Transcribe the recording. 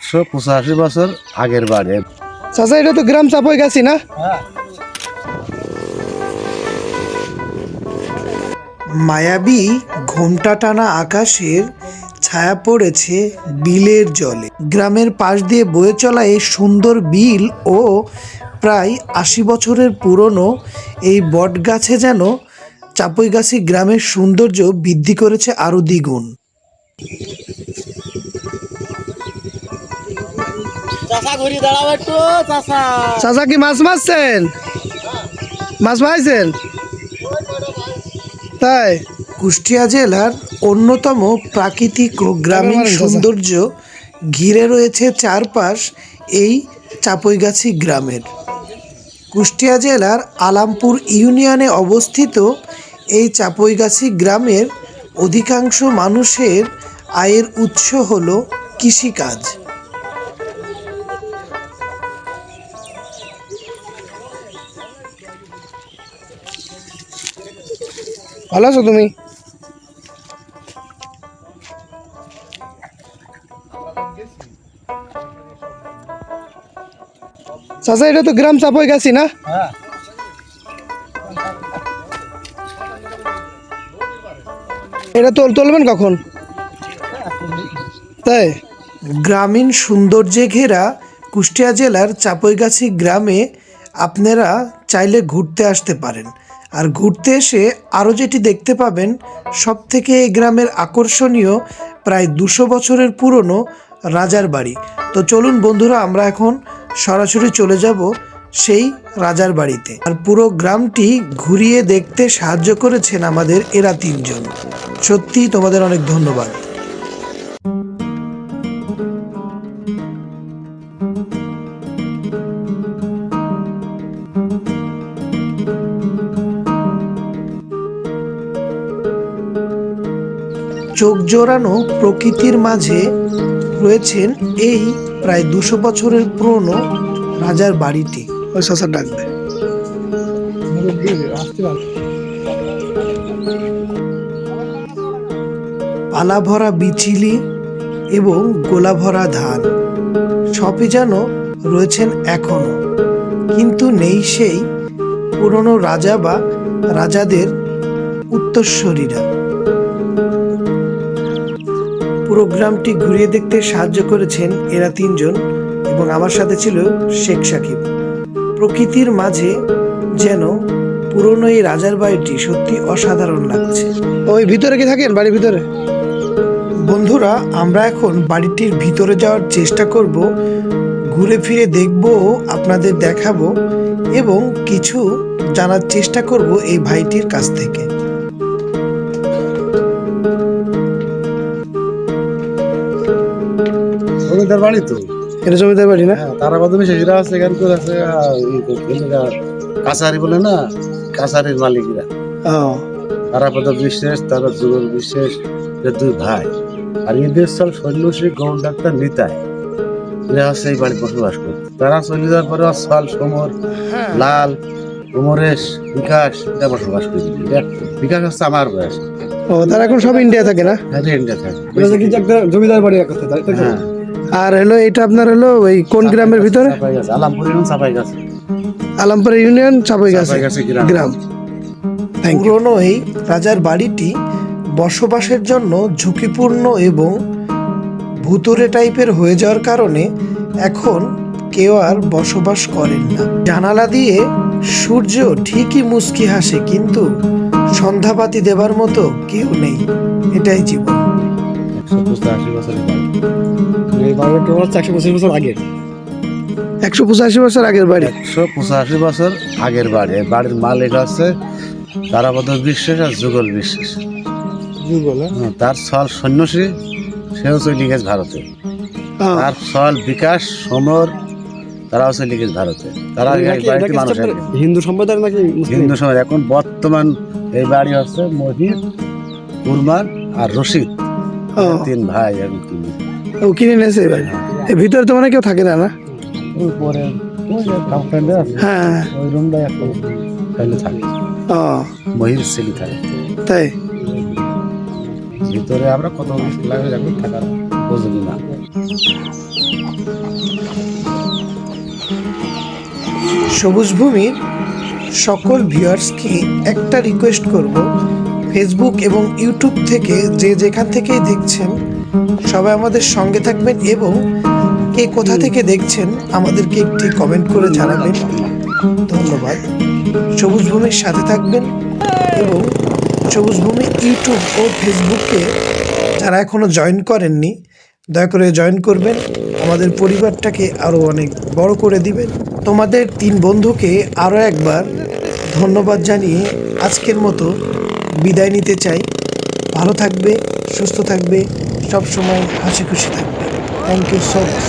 185 বছর আগের বাড়ি। চাচা এটা তো গ্রাম চাপাইগাছি না? মায়াবী ঘোমটা টানা আকাশের ছায়া পড়েছে বিলের জলে। গ্রামের পাশ দিয়ে বয়ে চলা এই সুন্দর বিল ও প্রায় ৮০ বছরের পুরনো এই বটগাছে যেন চাপাইগাছি গ্রামের সৌন্দর্য বৃদ্ধি করেছে আরো দ্বিগুণ। চাচা কি মাছ মারছেন? মাছ মারছেন? তাই কুষ্টিয়া জেলার অন্যতম প্রাকৃতিক ও গ্রামীণ সৌন্দর্য ঘিরে রয়েছে চারপাশ এই চাপাইগাছি গ্রামের। কুষ্টিয়া জেলার আলামপুর ইউনিয়নে অবস্থিত এই চাপাইগাছি গ্রামের অধিকাংশ মানুষের আয়ের উৎস হল কৃষিকাজ। ভালো আছো তুমি? চাচা এটা তো গ্রাম চাপাইগাছি না? এটা তুলবেন কখন? তাই গ্রামীণ সৌন্দর্যে ঘেরা কুষ্টিয়া জেলার চাপাইগাছি গ্রামে আপনারা চাইলে ঘুরতে আসতে পারেন। আর ঘুরতে এসে আরও যেটি দেখতে পাবেন, সবথেকে এই গ্রামের আকর্ষণীয় প্রায় ২০০ বছরের পুরনো রাজার বাড়ি। তো চলুন বন্ধুরা, আমরা এখন সরাসরি চলে যাব সেই রাজার বাড়িতে। আর পুরো গ্রামটি ঘুরিয়ে দেখতে সাহায্য করেছেন আমাদের এরা তিনজন। সত্যি তোমাদের অনেক ধন্যবাদ। চোখ জোড়ানো প্রকৃতির মাঝে রয়েছেন এই প্রায় ২০০ বছরের পুরনো রাজার বাড়িটি। ওই চাচা ডাকবে। পালা ভরা বিচিলি এবং গোলা ভরা ধান সবই যেন রয়েছেন এখনো, কিন্তু নেই সেই পুরনো রাজা বা রাজাদের উত্তরসূরিরা। পুরো গ্রামটি ঘুরিয়ে দেখতে সাহায্য করেছেন এরা তিনজন এবং আমার সাথে ছিল শেখ সাকিব। প্রকৃতির মাঝে যেন পুরনো এই রাজার বাড়িটি সত্যি অসাধারণ লাগছে। ওই ভিতরে কি থাকেন? বাড়ির ভিতরে? বন্ধুরা, আমরা এখন বাড়িটির ভিতরে যাওয়ার চেষ্টা করব, ঘুরে ফিরে দেখব, আপনাদের দেখাবো এবং কিছু জানার চেষ্টা করব এই ভাইটির কাছ থেকে। জমিদার বাড়ি তো এটা জমিদার বাড়ি না? তারা প্রথমে শেষরা আছে, এখান করে আছে কাছারি বলে না, কাছারির মালিকরা। তারা প্রথম বিশ্বাস, তারা যুগল বিশ্বাস, দুই ভাই। আর এদের সব সৈন্যশ্রী গৌর ডাক্তার নিতাই, এরা হচ্ছে এই বাড়িতে বসবাস করত। তারা চলে যাওয়ার পরে সাল, সমর, লাল, কুমরেশ, বিকাশ এটা বসবাস করি। বিকাশ হচ্ছে আমার বয়স। ও, তারা এখন সব ইন্ডিয়া থাকে না? হ্যাঁ, ইন্ডিয়া থাকে। জমিদার বাড়ি আর হলো এটা আপনার হলো ওই কোন গ্রামের ভিতরে? আলামপুর ইউনিয়ন চাপাইগাছি। আলামপুর ইউনিয়ন চাপাইগাছি গ্রাম। পুরনো এই রাজার বাড়িটি বসবাসের জন্য ঝুঁকিপূর্ণ এবং ভুতুড়ে টাইপের হয়ে যাওয়ার কারণে এখন কেউ আর বসবাস করেন না। জানালা দিয়ে সূর্য ঠিকই মুচকি হাসে, কিন্তু সন্ধ্যাবাতি দেবার মতো কেউ নেই। এটাই জীবন। 185 বছরের বাড়ি। এই বাড়িটা কেবল 185 বছর আগের। 185 বছর আগের বাড়ি। 185 বছর আগের বাড়ি। এই বাড়ির মালিক আছে তারাপদ বিশ্বাস আর যুগল বিশ্বাস। যুগল? তার সল সন্ন্যাসী, সেও চলে গেছে ভারতে। তার সল বিকাশ, সমর, তারাও চলে গেছে ভারতে। তারা বাড়িতে মানুষ হিন্দু সম্প্রদায় নাকি? হিন্দু সম্প্রদায়। এখন বর্তমান এই বাড়ি হচ্ছে মহির, কুরমান আর রশিদ, তিন ভাই। এখন ও কিনে নিয়েছে এই বাড়ি। এর ভিতরে তো মানে কেউ থাকে না? না, উপরে হ্যাঁ, ওই রুমটা এখন থাকে। মহির ছেলে থাকে। তাই ভিতরে আমরা কত লাগে থাকার বুঝলি না। সবুজ ভূমির সকল ভিউয়ার্সকে একটা রিকোয়েস্ট করব, ফেসবুক এবং ইউটিউব থেকে যে যেখান থেকেই দেখছেন সবাই আমাদের সঙ্গে থাকবেন এবং কে কোথা থেকে দেখছেন আমাদেরকে একটি কমেন্ট করে জানাবেন। ধন্যবাদ। সবুজ ভূমির সাথে থাকবেন এবং সবুজ ভূমি ইউটিউব ও ফেসবুকে যারা এখনও জয়েন করেননি দয়া করে জয়েন করবেন, আমাদের পরিবারটাকে আরও অনেক বড় করে দিবেন। তোমাদের 3 বন্ধুকে আরও একবার ধন্যবাদ জানিয়ে আজকের মতো বিদায় নিতে চাই। ভালো থাকবে, সুস্থ থাকবে, সব সময় হাসি খুশি থাকবে। Thank you so much.